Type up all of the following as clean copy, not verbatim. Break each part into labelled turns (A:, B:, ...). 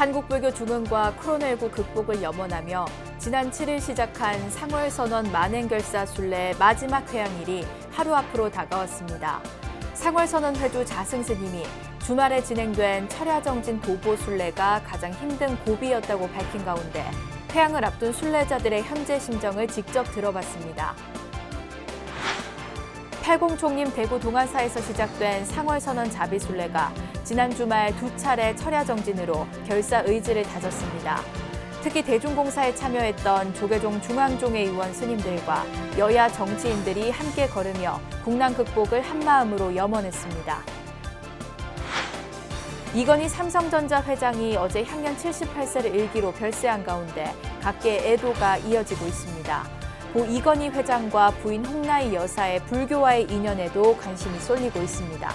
A: 한국불교 중흥과 코로나19 극복을 염원하며 지난 7일 시작한 상월선언 만행결사 순례 마지막 회양일이 하루 앞으로 다가왔습니다. 상월선언 회주 자승스님이 주말에 진행된 철야정진 도보 순례가 가장 힘든 고비였다고 밝힌 가운데 회양을 앞둔 순례자들의 현재 심정을 직접 들어봤습니다. 팔공총림 대구 동안사에서 시작된 상월선언 자비순례가 지난 주말 두 차례 철야정진으로 결사 의지를 다졌습니다. 특히 대중공사에 참여했던 조계종 중앙종회 의원 스님들과 여야 정치인들이 함께 걸으며 국난 극복을 한마음으로 염원했습니다. 이건희 삼성전자 회장이 어제 향년 78세를 일기로 별세한 가운데 각계의 애도가 이어지고 있습니다. 고 이건희 회장과 부인 홍나희 여사의 불교와의 인연에도 관심이 쏠리고 있습니다.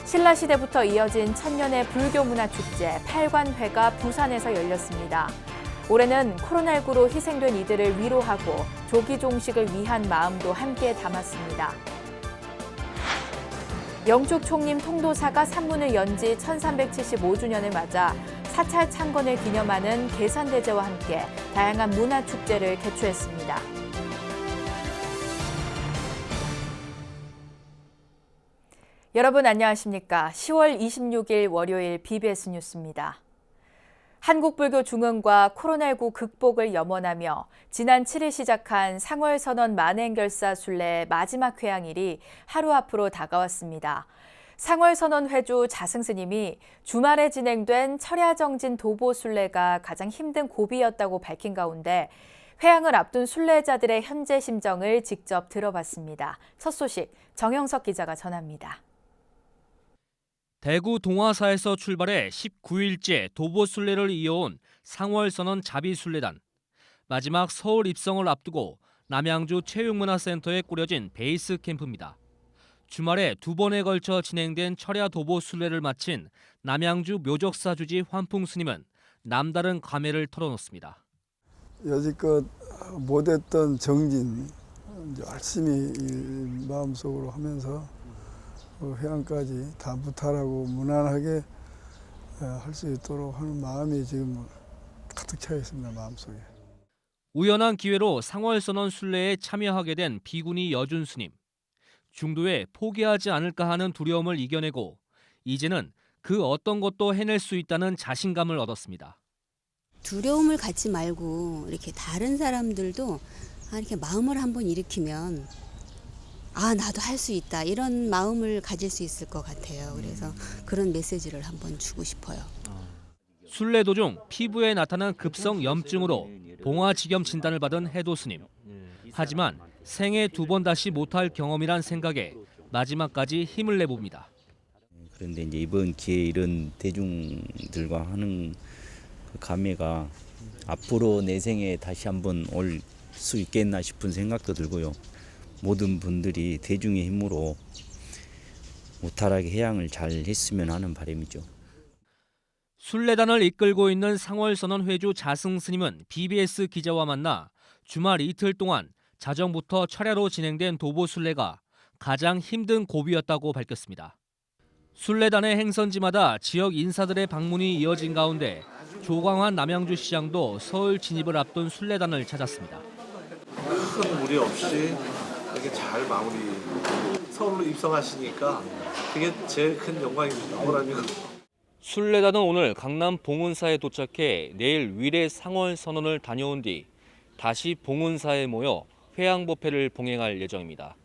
A: 신라시대부터 이어진 천년의 불교문화축제 8관회가 부산에서 열렸습니다. 올해는 코로나19로 희생된 이들을 위로하고 조기 종식을 위한 마음도 함께 담았습니다. 영축 총림 통도사가 산문을 연 지 1375주년을 맞아 사찰 창건을 기념하는 계산대제와 함께 다양한 문화축제를 개최했습니다. 여러분 안녕하십니까? 10월 26일 월요일 BBS 뉴스입니다. 한국불교 중흥과 코로나19 극복을 염원하며 지난 7일 시작한 상월선언 만행결사 순례 마지막 회양일이 하루 앞으로 다가왔습니다. 상월선언 회주 자승스님이 주말에 진행된 철야정진 도보 순례가 가장 힘든 고비였다고 밝힌 가운데 회양을 앞둔 순례자들의 현재 심정을 직접 들어봤습니다. 첫 소식 정영석 기자가 전합니다.
B: 대구 동화사에서 출발해 19일째 도보 순례를 이어온 상월선언 자비순례단. 마지막 서울 입성을 앞두고 남양주 체육문화센터에 꾸려진 베이스 캠프입니다. 주말에 두 번에 걸쳐 진행된 철야 도보 순례를 마친 남양주 묘적사 주지 환풍 스님은 남다른 감회를 털어놓습니다.
C: 여지껏 못했던 정진 열심히 마음속으로 하면서 회양까지 다 무탈하고 무난하게 할 수 있도록 하는 마음이 지금 가득 차 있습니다. 마음속에.
B: 우연한 기회로 상월선언 순례에 참여하게 된 비구니 여준 스님. 중도에 포기하지 않을까 하는 두려움을 이겨내고 이제는 그 어떤 것도 해낼 수 있다는 자신감을 얻었습니다.
D: 두려움을 갖지 말고 이렇게 다른 사람들도 이렇게 마음을 한번 일으키면 나도 할 수 있다 이런 마음을 가질 수 있을 것 같아요. 그래서 그런 메시지를 한번 주고 싶어요.
B: 순례 도중 피부에 나타난 급성 염증으로 봉화지겸 진단을 받은 해도 스님. 하지만 생애 두 번 다시 못할 경험이란 생각에 마지막까지 힘을 내봅니다.
E: 그런데 이제 이번 기회에 이런 대중들과 하는 그 감회가 앞으로 내 생에 다시 한번 올 수 있겠나 싶은 생각도 들고요. 모든 분들이 대중의 힘으로 무탈하게 해양을 잘 했으면 하는 바람이죠.
B: 순례단을 이끌고 있는 상월선언 회주 자승 스님은 BBS 기자와 만나 주말 이틀 동안 자정부터 철야로 진행된 도보 순례가 가장 힘든 고비였다고 밝혔습니다. 순례단의 행선지마다 지역 인사들의 방문이 이어진 가운데 조광환 남양주시장도 서울 진입을 앞둔 순례단을 찾았습니다.
F: 큰 무리 없이 이렇게 잘 마무리 서울로 입성하시니까 그게 제일 큰 영광입니다. 보람이고.
B: 순례단은 오늘 강남 봉은사에 도착해 내일 위례 상월선언을 다녀온 뒤 다시 봉은사에 모여 회양법회를 봉행할 예정입니다.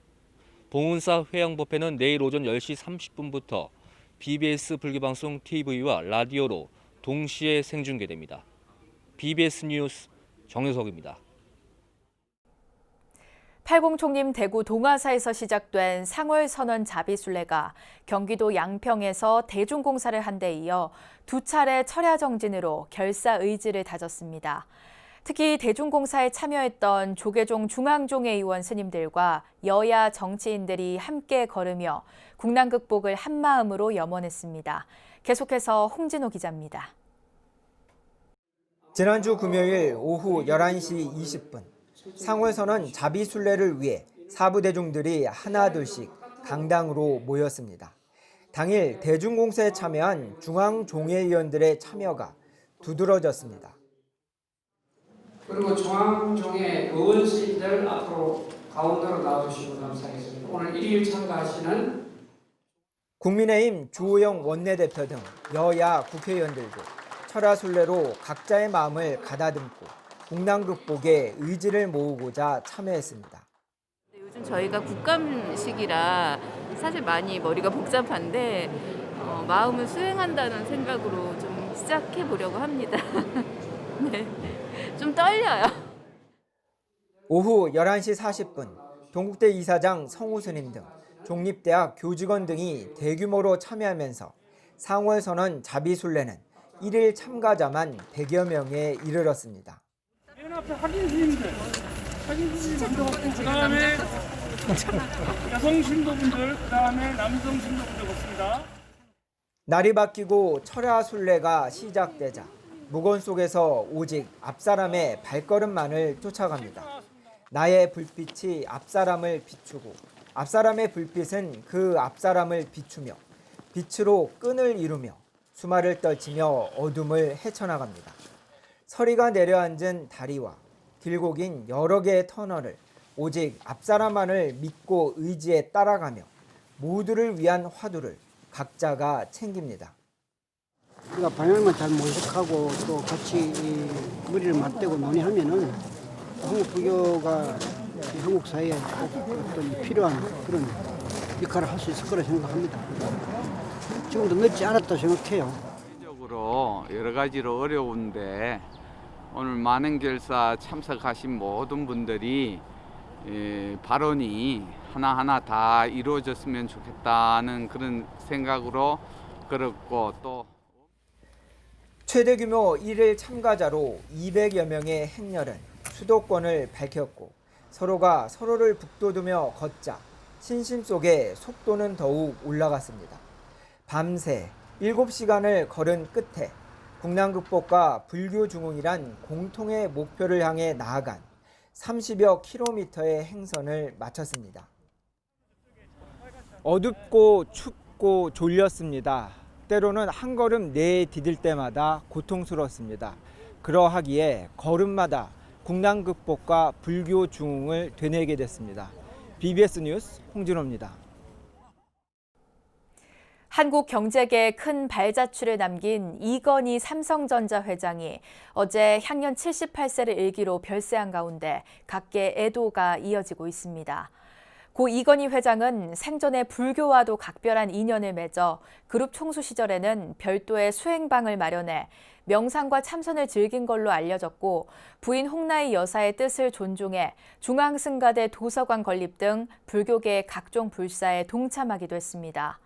B: 봉은사 회양법회는 내일 오전 10시 30분부터 BBS 불교방송 TV와 라디오로 동시에 생중계됩니다. BBS 뉴스 정효석입니다.
A: 팔공총림 대구 동화사에서 시작된 상월선언 자비순례가 경기도 양평에서 대중공사를 한 데 이어 두 차례 철야정진으로 결사 의지를 다졌습니다. 특히 대중공사에 참여했던 조계종 중앙종회 의원 스님들과 여야 정치인들이 함께 걸으며 국난 극복을 한마음으로 염원했습니다. 계속해서 홍진호 기자입니다.
G: 지난주 금요일 오후 11시 20분 상월선언 자비순례를 위해 사부대중들이 하나둘씩 강당으로 모였습니다. 당일 대중공사에 참여한 중앙종회위원들의 참여가 두드러졌습니다.
H: 그리고 중앙종회 의원실들 앞으로 가운데로 나와주시면 감사하겠습니다. 오늘 1일 참가하시는
G: 국민의힘 주호영 원내대표 등 여야 국회의원들도 철야순례로 각자의 마음을 가다듬고 국난 극복의 의지를 모으고자 참여했습니다.
I: 요즘 저희가 국감식이라 사실 많이 머리가 복잡한데 마음을 수행한다는 생각으로 좀 시작해 보려고 합니다. 네, 좀 떨려요.
G: 오후 11시 40분 동국대 이사장 성우 스님 등 종립대학 교직원 등이 대규모로 참여하면서 상월선언 자비순례는 1일 참가자만 100여 명에 이르렀습니다.
J: 맨 앞에 확인 스님들 먼저 걷고 그다음에 여성 신도분들 그다음에 남성 신도분들 걷습니다.
G: 날이 바뀌고 철야순례가 시작되자 무건 속에서 오직 앞사람의 발걸음만을 쫓아갑니다. 나의 불빛이 앞사람을 비추고 앞사람의 불빛은 그 앞사람을 비추며 빛으로 끈을 이루며 수말을 떨치며 어둠을 헤쳐나갑니다. 서리가 내려앉은 다리와 길고 긴 여러 개의 터널을 오직 앞사람만을 믿고 의지에 따라가며 모두를 위한 화두를 각자가 챙깁니다.
K: 우리가 방향만 잘 모색하고 또 같이 머리를 맞대고 논의하면은 한국 불교가 한국 사회에 어떤 필요한 그런 역할을 할 수 있을 거라 생각합니다. 지금도 늦지 않았다 생각해요.
L: 적으로 여러 가지로 어려운데 오늘 만행결사 참석하신 모든 분들이 발언이 하나하나 다 이루어졌으면 좋겠다는 그런 생각으로 걸었고 또
G: 최대 규모 1일 참가자로 200여 명의 행렬은 수도권을 밝혔고 서로가 서로를 북돋우며 걷자 신심 속에 속도는 더욱 올라갔습니다. 밤새 7시간을 걸은 끝에 국난 극복과 불교 중흥이란 공통의 목표를 향해 나아간 30여 킬로미터의 행선을 마쳤습니다. 어둡고 춥고 졸렸습니다. 때로는 한 걸음 내디딜 때마다 고통스러웠습니다. 그러하기에 걸음마다 국난 극복과 불교 중흥을 되뇌게 됐습니다. BBS 뉴스 홍진호입니다.
A: 한국 경제계에 큰 발자취를 남긴 이건희 삼성전자 회장이 어제 향년 78세를 일기로 별세한 가운데 각계 애도가 이어지고 있습니다. 고 이건희 회장은 생전에 불교와도 각별한 인연을 맺어 그룹 총수 시절에는 별도의 수행방을 마련해 명상과 참선을 즐긴 걸로 알려졌고 부인 홍나희 여사의 뜻을 존중해 중앙승가대 도서관 건립 등 불교계의 각종 불사에 동참하기도 했습니다.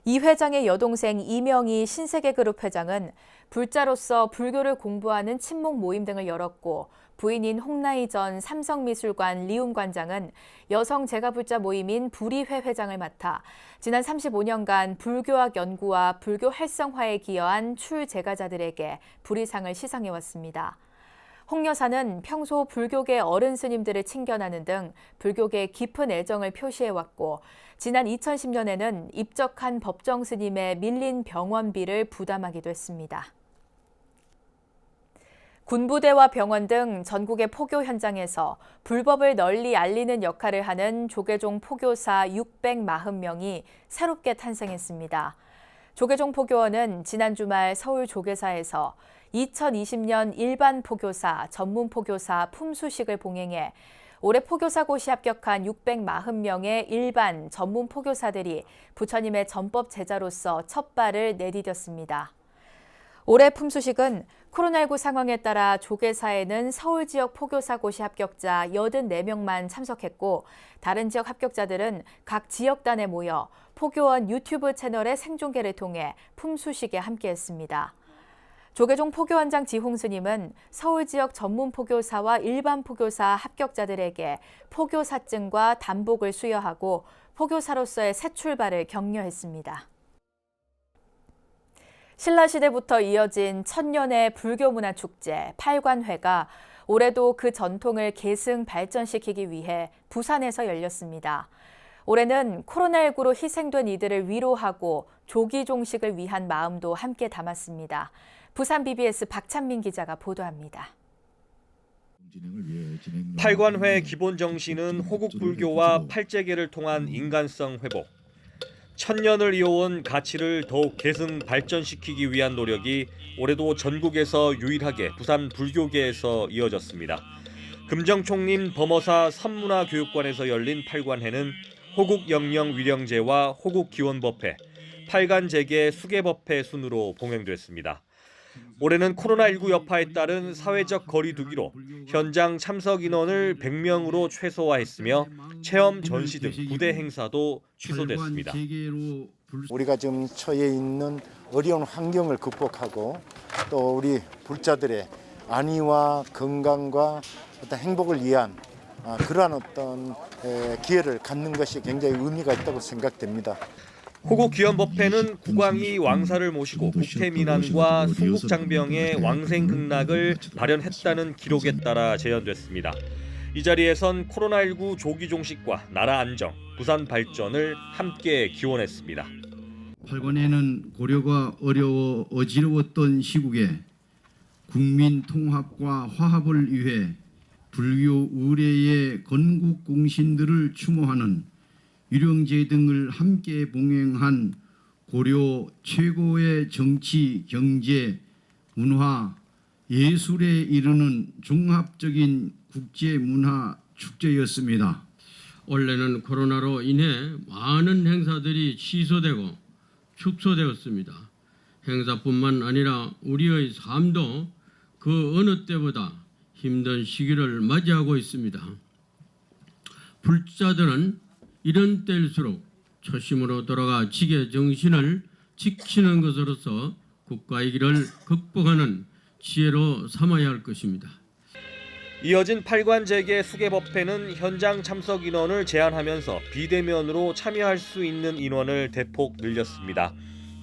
A: 이 회장의 여동생 이명희 신세계그룹 회장은 불자로서 불교를 공부하는 친목 모임 등을 열었고 부인인 홍나희 전 삼성미술관 리움 관장은 여성 제가불자 모임인 불의회 회장을 맡아 지난 35년간 불교학 연구와 불교 활성화에 기여한 출제가자들에게 불의상을 시상해왔습니다. 홍 여사는 평소 불교계 어른 스님들을 친견하는 등 불교계에 깊은 애정을 표시해왔고 지난 2010년에는 입적한 법정 스님의 밀린 병원비를 부담하기도 했습니다. 군부대와 병원 등 전국의 포교 현장에서 불법을 널리 알리는 역할을 하는 조계종 포교사 640명이 새롭게 탄생했습니다. 조계종 포교원은 지난 주말 서울 조계사에서 2020년 일반 포교사, 전문 포교사 품수식을 봉행해 올해 포교사고시 합격한 640명의 일반, 전문 포교사들이 부처님의 전법 제자로서 첫 발을 내디뎠습니다. 올해 품수식은 코로나19 상황에 따라 조계사에는 서울 지역 포교사고시 합격자 84명만 참석했고 다른 지역 합격자들은 각 지역단에 모여 포교원 유튜브 채널의 생중계를 통해 품수식에 함께했습니다. 조계종 포교원장 지홍스님은 서울 지역 전문 포교사와 일반 포교사 합격자들에게 포교사증과 단복을 수여하고 포교사로서의 새 출발을 격려했습니다. 신라시대부터 이어진 천년의 불교문화축제 팔관회가 올해도 그 전통을 계승 발전시키기 위해 부산에서 열렸습니다. 올해는 코로나19로 희생된 이들을 위로하고 조기 종식을 위한 마음도 함께 담았습니다. 부산 BBS 박찬민 기자가 보도합니다.
M: 팔관회 기본 정신은 호국 불교와 팔재계를 통한 인간성 회복. 천년을 이어온 가치를 더욱 계승 발전시키기 위한 노력이 올해도 전국에서 유일하게 부산 불교계에서 이어졌습니다. 금정총림 범어사 선문화교육관에서 열린 팔관회는 호국 영령 위령제와 호국 기원법회, 팔관재계 수계법회 순으로 봉행됐습니다. 올해는 코로나19 여파에 따른 사회적 거리 두기로 현장 참석 인원을 100명으로 최소화했으며 체험 전시 등 부대 행사도 취소됐습니다.
N: 우리가 지금 처해 있는 어려운 환경을 극복하고 또 우리 불자들의 안위와 건강과 어떤 행복을 위한 그러한 어떤 기회를 갖는 것이 굉장히 의미가 있다고 생각됩니다.
M: 호국 기원법회는 국왕이 왕사를 모시고 국태민안과 순국장병의 왕생극락을 발현했다는 기록에 따라 재현됐습니다. 이 자리에선 코로나19 조기 종식과 나라 안정, 부산 발전을 함께 기원했습니다.
O: 팔관회는 고려가 어지러웠던 시국에 국민 통합과 화합을 위해 불교 의례의 건국 공신들을 추모하는 위령제 등을 함께 봉행한 고려 최고의 정치, 경제, 문화, 예술에 이르는 종합적인 국제 문화 축제였습니다.
P: 올해는 코로나로 인해 많은 행사들이 취소되고 축소되었습니다. 행사뿐만 아니라 우리의 삶도 그 어느 때보다 힘든 시기를 맞이하고 있습니다. 불자들은 이런 때일수록 초심으로 돌아가 지계 정신을 지키는 것으로서 국가의 길을 극복하는 지혜로 삼아야 할 것입니다.
M: 이어진 팔관재계 수계법회는 현장 참석 인원을 제한하면서 비대면으로 참여할 수 있는 인원을 대폭 늘렸습니다.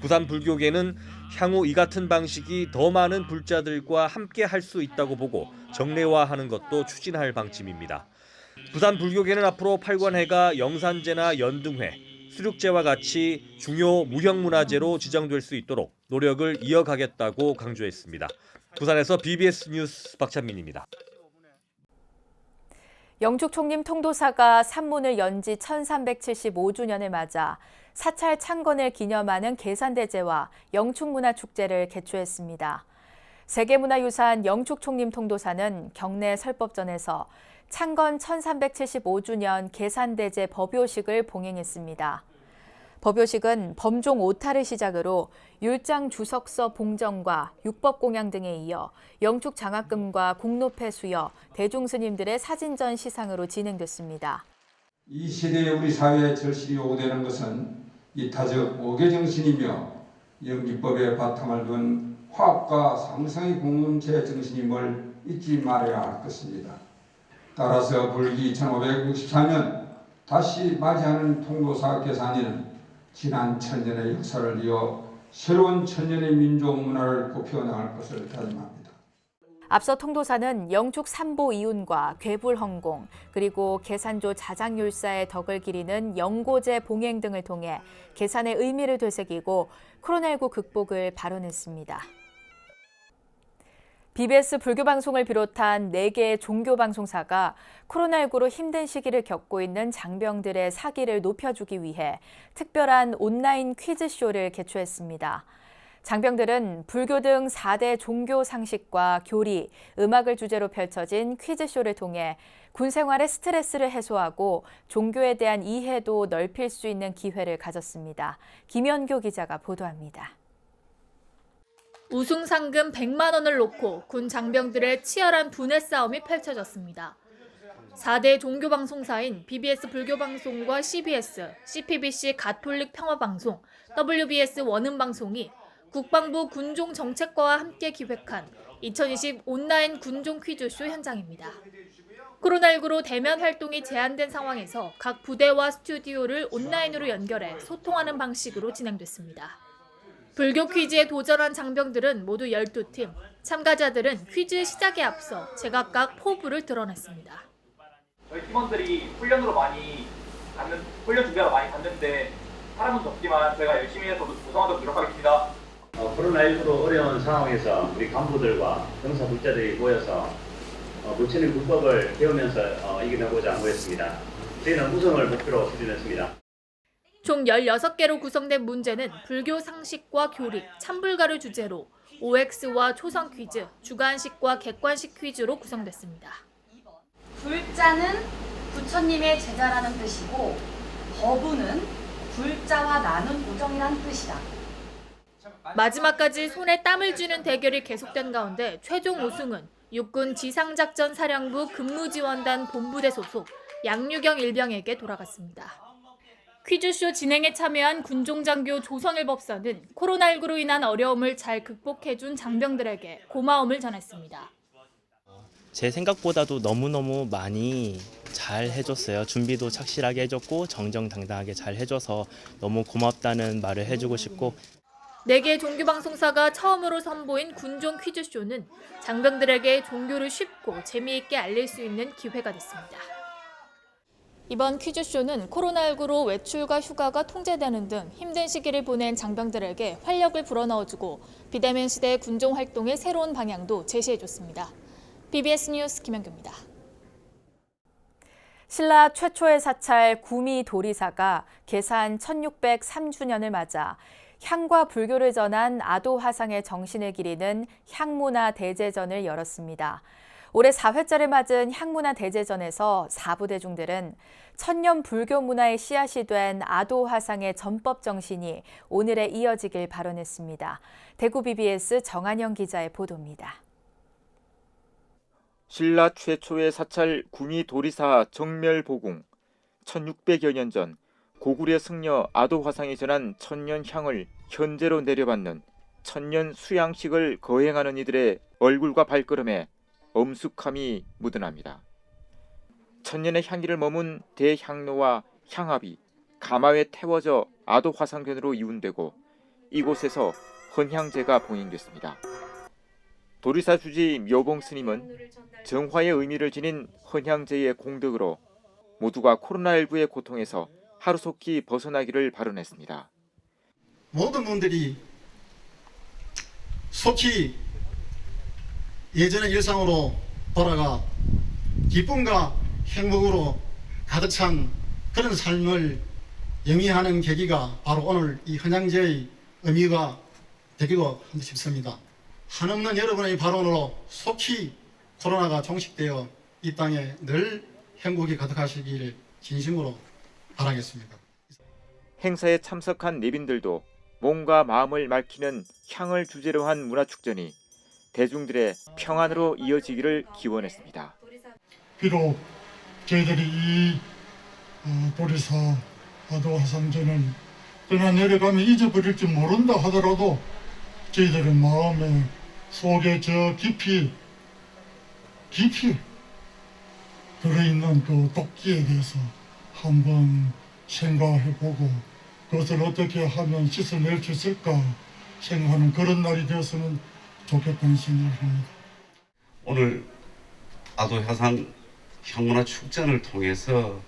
M: 부산 불교계는 향후 이 같은 방식이 더 많은 불자들과 함께 할 수 있다고 보고 정례화하는 것도 추진할 방침입니다. 부산 불교계는 앞으로 팔관회가 영산제나 연등회, 수륙제와 같이 중요 무형문화재로 지정될 수 있도록 노력을 이어가겠다고 강조했습니다. 부산에서 BBS 뉴스 박찬민입니다.
A: 영축 총림 통도사가 산문을 연 지 1375주년을 맞아 사찰 창건을 기념하는 계산대제와 영축문화축제를 개최했습니다. 세계문화유산 영축 총림 통도사는 경내 설법전에서 창건 1375주년 계산대제 법요식을 봉행했습니다. 법요식은 범종 오타를 시작으로 율장 주석서 봉정과 육법공양 등에 이어 영축 장학금과 공로패 수여, 대중스님들의 사진전 시상으로 진행됐습니다.
Q: 이 시대에 우리 사회에 절실히 요구되는 것은 이타적 오계정신이며 영기법의 바탕을 둔 화합과 상성의 공동체 정신임을 잊지 말아야 할 것입니다. 따라서 불기 1564년 다시 맞이하는 통도사 계산일은 지난 천년의 역사를 이어 새로운 천년의 민족 문화를 굽혀나갈 것을 다짐합니다.
A: 앞서 통도사는 영축 삼보 이운과 괴불헌공, 그리고 계산조 자장율사의 덕을 기리는 영고제 봉행 등을 통해 계산의 의미를 되새기고 코로나19 극복을 발언했습니다. BBS 불교방송을 비롯한 4개의 종교방송사가 코로나19로 힘든 시기를 겪고 있는 장병들의 사기를 높여주기 위해 특별한 온라인 퀴즈쇼를 개최했습니다. 장병들은 불교 등 4대 종교 상식과 교리, 음악을 주제로 펼쳐진 퀴즈쇼를 통해 군 생활의 스트레스를 해소하고 종교에 대한 이해도 넓힐 수 있는 기회를 가졌습니다. 김연교 기자가 보도합니다.
R: 우승 상금 100만 원을 놓고 군 장병들의 치열한 두뇌 싸움이 펼쳐졌습니다. 4대 종교방송사인 BBS 불교방송과 CBS, CPBC 가톨릭 평화방송, WBS 원음방송이 국방부 군종정책과와 함께 기획한 2020 온라인 군종 퀴즈쇼 현장입니다. 코로나19로 대면 활동이 제한된 상황에서 각 부대와 스튜디오를 온라인으로 연결해 소통하는 방식으로 진행됐습니다. 불교 퀴즈에 도전한 장병들은 모두 12팀, 참가자들은 퀴즈 시작에 앞서 제각각 포부를 드러냈습니다.
S: 저희 팀원들이 훈련으로 많이 받는 훈련 준비하러 많이 갔는데 사람은 적지만 저희가 열심히 해서 우승하도록 노력하겠습니다.
T: 코로나19로 어려운 상황에서 우리 간부들과 병사 불자들이 모여서 부처님 불법을 배우면서 이겨내고자 모였습니다. 저희는 우승을 목표로 추진했습니다.
R: 총 16개로 구성된 문제는 불교 상식과 교리, 참불가를 주제로 OX와 초성 퀴즈, 주관식과 객관식 퀴즈로 구성됐습니다.
U: 불자는 부처님의 제자라는 뜻이고 거부는 불자와 나눈 우정이란 뜻이다.
R: 마지막까지 손에 땀을 쥐는 대결이 계속된 가운데 최종 우승은 육군 지상작전사령부 근무지원단 본부대 소속 양유경 일병에게 돌아갔습니다. 퀴즈쇼 진행에 참여한 군종장교 조선일 법사는 코로나19로 인한 어려움을 잘 극복해준 장병들에게 고마움을 전했습니다.
V: 제 생각보다도 너무너무 많이 잘 해줬어요. 준비도 착실하게 해줬고 정정당당하게 잘 해줘서 너무 고맙다는 말을 해주고 싶고
R: 4개 종교방송사가 처음으로 선보인 군종 퀴즈쇼는 장병들에게 종교를 쉽고 재미있게 알릴 수 있는 기회가 됐습니다. 이번 퀴즈쇼는 코로나19로 외출과 휴가가 통제되는 등 힘든 시기를 보낸 장병들에게 활력을 불어넣어주고 비대면 시대 군종 활동의 새로운 방향도 제시해줬습니다. BBS 뉴스 김현규입니다.
A: 신라 최초의 사찰 구미 도리사가 개산 1603주년을 맞아 향과 불교를 전한 아도 화상의 정신을 기리는 향문화 대제전을 열었습니다. 올해 4회째를 맞은 향문화 대제전에서 4부 대중들은 천년 불교 문화의 씨앗이 된 아도 화상의 전법 정신이 오늘에 이어지길 발언했습니다. 대구 BBS 정한영 기자의 보도입니다.
W: 신라 최초의 사찰 구미 도리사 정멸보궁 1600여 년 전 고구려 승려 아도 화상이 전한 천년 향을 현재로 내려받는 천년 수양식을 거행하는 이들의 얼굴과 발걸음에 엄숙함이 묻어납니다. 천년의 향기를 머문 대향로와 향합이 가마에 태워져 아도 화상변으로 이운되고 이곳에서 헌향제가 봉인됐습니다. 도리사 주지 묘봉 스님은 정화의 의미를 지닌 헌향제의 공덕으로 모두가 코로나19의 고통에서 하루속히 벗어나기를 발언했습니다.
X: 모든 분들이 속히 예전의 일상으로 돌아가 기쁨과 행복으로 가득 찬 그런 삶을 영위하는 계기가 바로 오늘 이 헌향제의 의미가 되기도 싶습니다. 한없는 여러분의 발언으로 속히 코로나가 종식되어 이 땅에 늘 행복이 가득하시길 진심으로 바라겠습니다.
W: 행사에 참석한 내빈들도 몸과 마음을 밝히는 향을 주제로 한 문화축전이 대중들의 평안으로 이어지기를 기원했습니다.
Y: 비록 저희들이 이 도리사 아도 화상전을 떠나 내려가면 잊어버릴지 모른다 하더라도 저희들의 마음에 속에 저 깊이 들어있는 그 도끼에 대해서 한번 생각해보고 그것을 어떻게 하면 씻어낼 수 있을까 생각하는 그런 날이 되었으면 좋겠다는 생각을 합니다.
Z: 오늘 아도 화상 향문화 축전을 통해서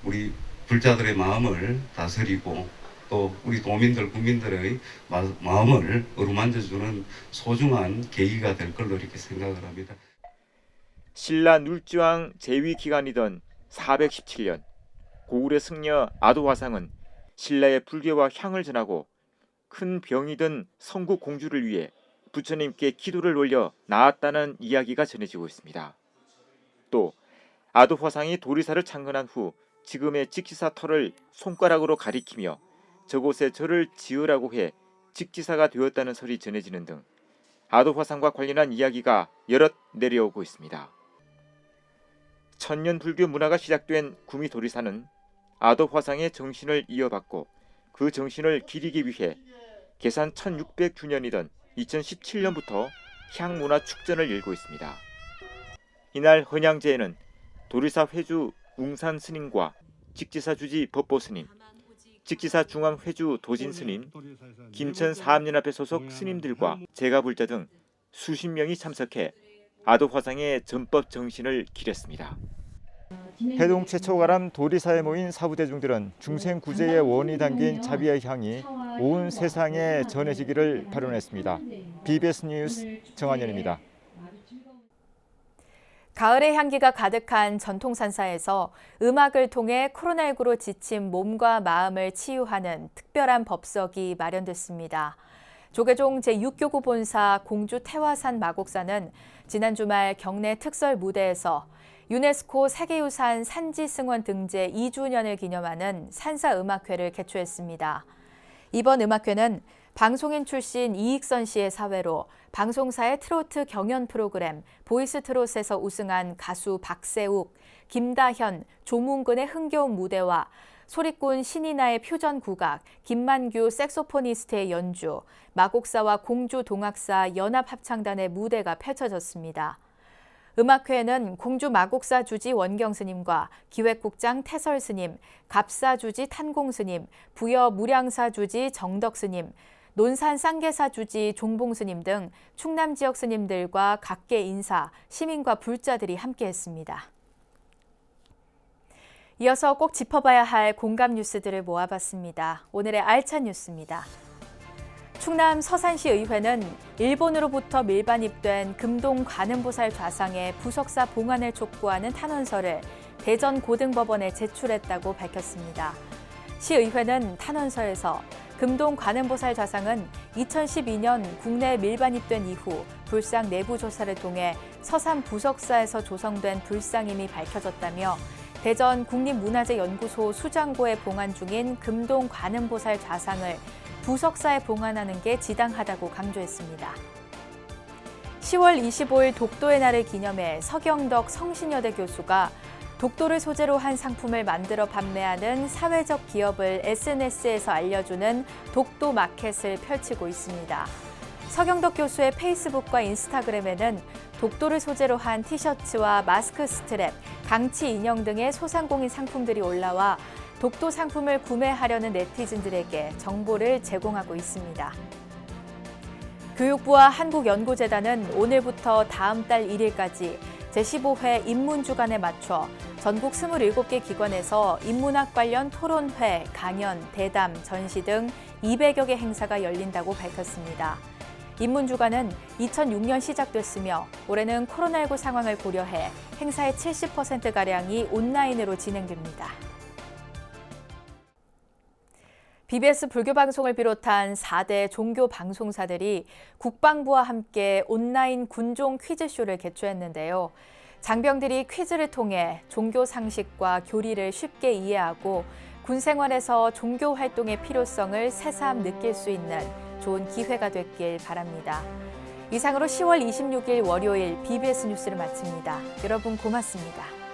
Z: 우리 불자들의 마음을 다스리고 또 우리 도민들, 국민들의 마음을 어루만져주는 소중한 계기가 될 걸로 이렇게 생각을 합니다.
W: 신라 눌주왕 재위 기간이던 417년 고구려 승려 아도 화상은 신라의 불교와 향을 전하고 큰 병이 든 성국 공주를 위해 부처님께 기도를 올려 나았다는 이야기가 전해지고 있습니다. 또 아도 화상이 도리사를 창건한 후 지금의 직지사 터를 손가락으로 가리키며 저곳에 절을 지으라고 해 직지사가 되었다는 설이 전해지는 등 아도 화상과 관련한 이야기가 여럿 내려오고 있습니다. 천년 불교 문화가 시작된 구미 도리사는 아도 화상의 정신을 이어받고 그 정신을 기리기 위해 개산 1600주년이던 2017년부터 향문화 축전을 열고 있습니다. 이날 헌향제에는 도리사 회주 웅산 스님과 직지사 주지 법보 스님, 직지사 중앙 회주 도진 스님, 김천 사암연합회 소속 스님들과 제가불자 등 수십 명이 참석해 아도 화상의 전법 정신을 기렸습니다.
B: 해동 최초 가람 도리사에 모인 사부대중들은 중생구제의 원이 담긴 자비의 향이 온 세상에 전해지기를 발언했습니다. BBS 뉴스 정한현입니다.
A: 가을의 향기가 가득한 전통산사에서 음악을 통해 코로나19로 지친 몸과 마음을 치유하는 특별한 법석이 마련됐습니다. 조계종 제6교구 본사 공주 태화산 마곡사는 지난 주말 경내 특설 무대에서 유네스코 세계유산 산지승원 등재 2주년을 기념하는 산사음악회를 개최했습니다. 이번 음악회는 방송인 출신 이익선 씨의 사회로 방송사의 트로트 경연 프로그램 보이스 트롯에서 우승한 가수 박세욱, 김다현, 조문근의 흥겨운 무대와 소리꾼 신이나의 퓨전 국악, 김만규 색소포니스트의 연주, 마곡사와 공주 동학사 연합합창단의 무대가 펼쳐졌습니다. 음악회에는 공주 마곡사 주지 원경 스님과 기획국장 태설 스님, 갑사 주지 탄공 스님, 부여 무량사 주지 정덕 스님, 논산 쌍계사 주지 종봉 스님 등 충남 지역 스님들과 각계 인사, 시민과 불자들이 함께했습니다. 이어서 꼭 짚어봐야 할 공감 뉴스들을 모아봤습니다. 오늘의 알찬 뉴스입니다. 충남 서산시 의회는 일본으로부터 밀반입된 금동 관음보살 좌상의 부석사 봉안을 촉구하는 탄원서를 대전고등법원에 제출했다고 밝혔습니다. 시의회는 탄원서에서 금동 관음보살 좌상은 2012년 국내에 밀반입된 이후 불상 내부 조사를 통해 서산 부석사에서 조성된 불상임이 밝혀졌다며 대전 국립문화재연구소 수장고에 봉안 중인 금동 관음보살 좌상을 부석사에 봉안하는 게 지당하다고 강조했습니다. 10월 25일 독도의 날을 기념해 서경덕 성신여대 교수가 독도를 소재로 한 상품을 만들어 판매하는 사회적 기업을 SNS에서 알려주는 독도 마켓을 펼치고 있습니다. 서경덕 교수의 페이스북과 인스타그램에는 독도를 소재로 한 티셔츠와 마스크 스트랩, 강치 인형 등의 소상공인 상품들이 올라와 독도 상품을 구매하려는 네티즌들에게 정보를 제공하고 있습니다. 교육부와 한국연구재단은 오늘부터 다음 달 1일까지 제15회 인문주간에 맞춰 전국 27개 기관에서 인문학 관련 토론회, 강연, 대담, 전시 등 200여 개 행사가 열린다고 밝혔습니다. 인문주간은 2006년 시작됐으며 올해는 코로나19 상황을 고려해 행사의 70%가량이 온라인으로 진행됩니다. BBS 불교방송을 비롯한 4대 종교 방송사들이 국방부와 함께 온라인 군종 퀴즈쇼를 개최했는데요. 장병들이 퀴즈를 통해 종교 상식과 교리를 쉽게 이해하고 군 생활에서 종교 활동의 필요성을 새삼 느낄 수 있는 좋은 기회가 됐길 바랍니다. 이상으로 10월 26일 월요일 BBS 뉴스를 마칩니다. 여러분 고맙습니다.